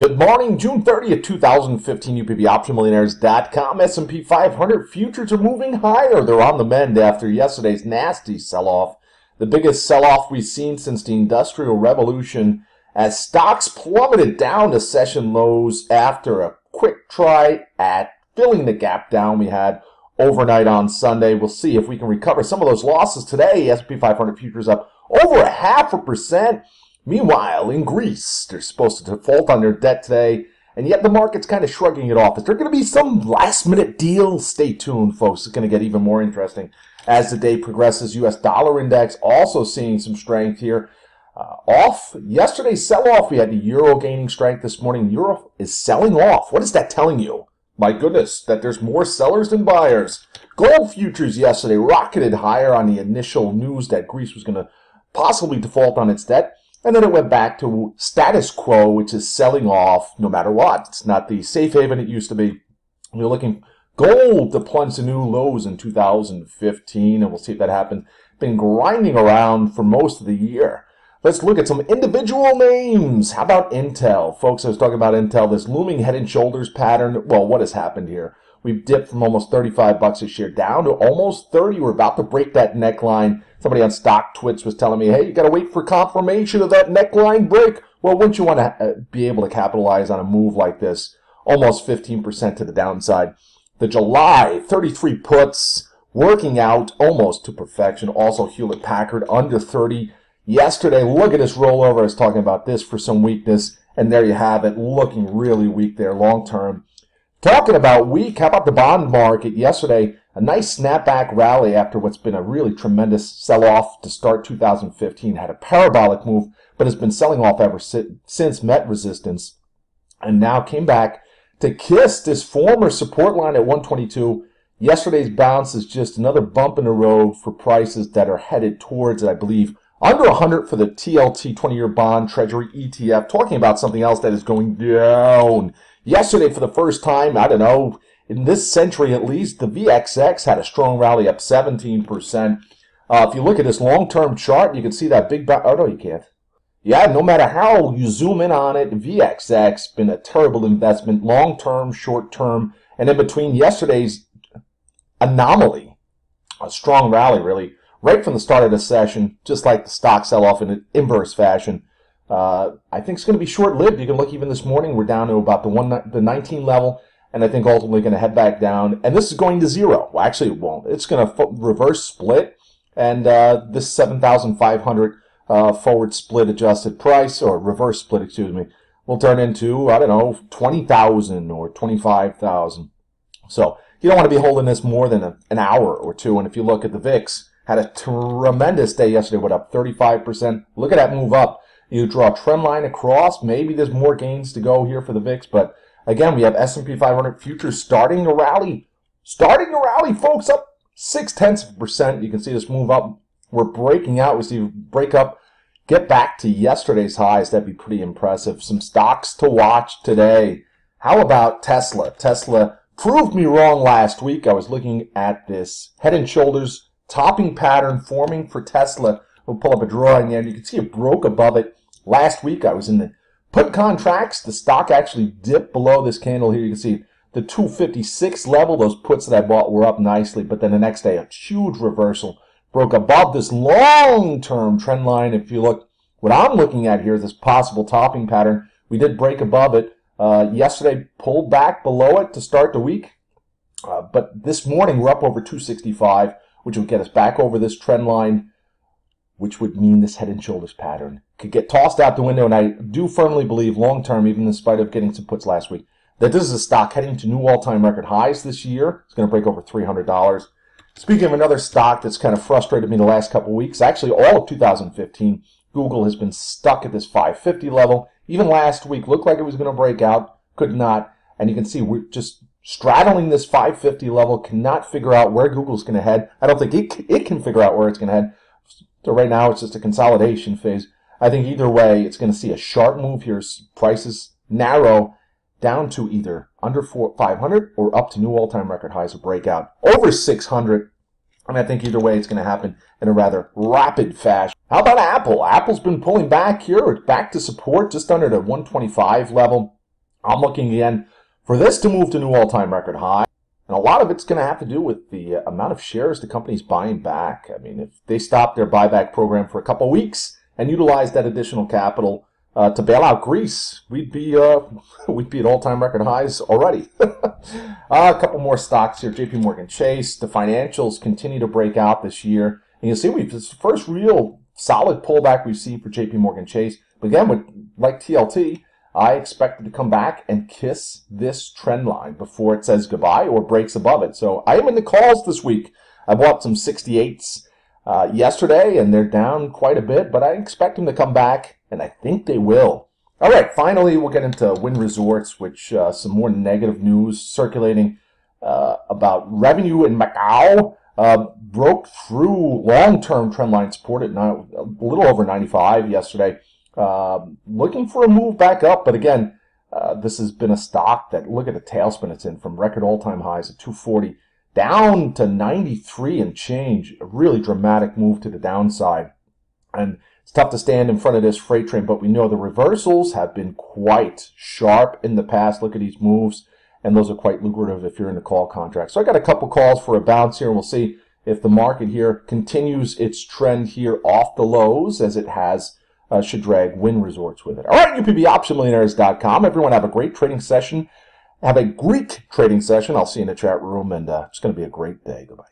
Good morning, June 30th, 2015, UPBOptionMillionaires.com. S&P 500 futures are moving higher. They're on the mend after yesterday's nasty sell-off. The biggest sell-off we've seen since the Industrial Revolution, as stocks plummeted down to session lows after a quick try at filling the gap down we had overnight on Sunday. We'll see if we can recover some of those losses today. S&P 500 futures up over 0.5%. Meanwhile, in Greece, they're supposed to default on their debt today, and yet the market's kind of shrugging it off. Is there going to be some last-minute deal? Stay tuned, folks. It's going to get even more interesting as the day progresses. U.S. dollar index also seeing some strength here. Off yesterday's sell-off, we had the euro gaining strength this morning. Euro is selling off. What is that telling you? My goodness, that there's more sellers than buyers. Gold futures yesterday rocketed higher on the initial news that Greece was going to possibly default on its debt. And then it went back to status quo, which is selling off no matter what. It's not the safe haven it used to be. We're looking gold to plunge to new lows in 2015, and we'll see if that happens. Been grinding around for most of the year. Let's look at some individual names. How about Intel? Folks, I was talking about Intel, this looming head and shoulders pattern. Well, what has happened here? We've dipped from almost 35 bucks a share down to almost 30. We're about to break that neckline. Somebody on Stock Twits was telling me, hey, you got to wait for confirmation of that neckline break. Well, wouldn't you want to be able to capitalize on a move like this? Almost 15% to the downside. The July 33 puts working out almost to perfection. Also, Hewlett Packard under 30. Yesterday, look at this rollover. I was talking about this for some weakness. And there you have it, looking really weak there long term. Talking about weak, how about the bond market yesterday? A nice snapback rally after what's been a really tremendous sell-off to start 2015. Had a parabolic move, but has been selling off ever since, met resistance, and now came back to kiss this former support line at 122. Yesterday's bounce is just another bump in the road for prices that are headed towards, I believe, under 100 for the TLT 20-year bond treasury ETF. Talking about something else that is going down. Yesterday, for the first time, I don't know, in this century at least, the VXX had a strong rally up 17%. If you look at this long-term chart, you can see that big... Oh, no, you can't. Yeah, no matter how you zoom in on it, VXX been a terrible investment, long-term, short-term, and in between yesterday's anomaly, a strong rally, really, right from the start of the session, just like the stock sell-off in an inverse fashion. I think it's going to be short-lived. You can look even this morning, we're down to about the 19 level, and I think ultimately going to head back down. And this is going to zero. Well, actually, it won't. It's going to reverse split, and this 7,500 forward split adjusted price, or reverse split, excuse me, will turn into, I don't know, 20,000 or 25,000. So you don't want to be holding this more than an hour or two. And if you look at the VIX, had a tremendous day yesterday, went up 35%. Look at that move up. You draw a trend line across. Maybe there's more gains to go here for the VIX, but again, we have S&P 500 futures starting to rally. Starting to rally, folks, up 0.6%. You can see this move up. We're breaking out. We see break up, get back to yesterday's highs. That'd be pretty impressive. Some stocks to watch today. How about Tesla? Tesla proved me wrong last week. I was looking at this head and shoulders topping pattern forming for Tesla. We'll pull up a drawing there. You can see it broke above it. Last week, I was in the put contracts. The stock actually dipped below this candle here. You can see the 256 level. Those puts that I bought were up nicely, but then the next day, a huge reversal. Broke above this long-term trend line. If you look, what I'm looking at here is this possible topping pattern. We did break above it. Yesterday, pulled back below it to start the week. But this morning, we're up over 265, which would get us back over this trend line, which would mean this head and shoulders pattern could get tossed out the window. And I do firmly believe long-term, even in spite of getting some puts last week, that this is a stock heading to new all-time record highs this year. It's going to break over $300. Speaking of another stock that's kind of frustrated me the last couple of weeks, actually all of 2015, Google has been stuck at this 550 level. Even last week, looked like it was going to break out, could not. And you can see we're just straddling this 550 level, cannot figure out where Google's going to head. I don't think it can figure out where it's going to head. So right now, it's just a consolidation phase. I think either way, it's going to see a sharp move here. Prices narrow down to either under 500 or up to new all-time record highs of breakout over 600. And I think either way, it's going to happen in a rather rapid fashion. How about Apple? Apple's been pulling back here. It's back to support just under the 125 level. I'm looking again for this to move to new all-time record high. And a lot of it's going to have to do with the amount of shares the company's buying back. I mean, if they stop their buyback program for a couple of weeks and utilize that additional capital to bail out Greece, we'd be at all-time record highs already. A couple more stocks here. JP Morgan Chase. The financials continue to break out this year. And you'll see it's the first real solid pullback we've seen for JP Morgan Chase. But again, like TLT, I expect it to come back and kiss this trend line before it says goodbye or breaks above it. So I am in the calls this week. I bought some 68s yesterday, and they're down quite a bit, but I expect them to come back, and I think they will. All right, finally, we'll get into Wynn Resorts, which some more negative news circulating about revenue in Macau. Broke through long-term trend line support at a little over 95 yesterday. Looking for a move back up, but again, this has been a stock that, look at the tailspin it's in, from record all-time highs at 240 down to 93 and change. A really dramatic move to the downside. And it's tough to stand in front of this freight train, but we know the reversals have been quite sharp in the past. Look at these moves, and those are quite lucrative if you're in the call contract. So I got a couple calls for a bounce here, and we'll see if the market here continues its trend here off the lows, as it has. Should drag Wynn Resorts with it. All right, UPBOptionMillionaires.com. Everyone have a great trading session. Have a Greek trading session. I'll see you in the chat room, and it's going to be a great day. Goodbye.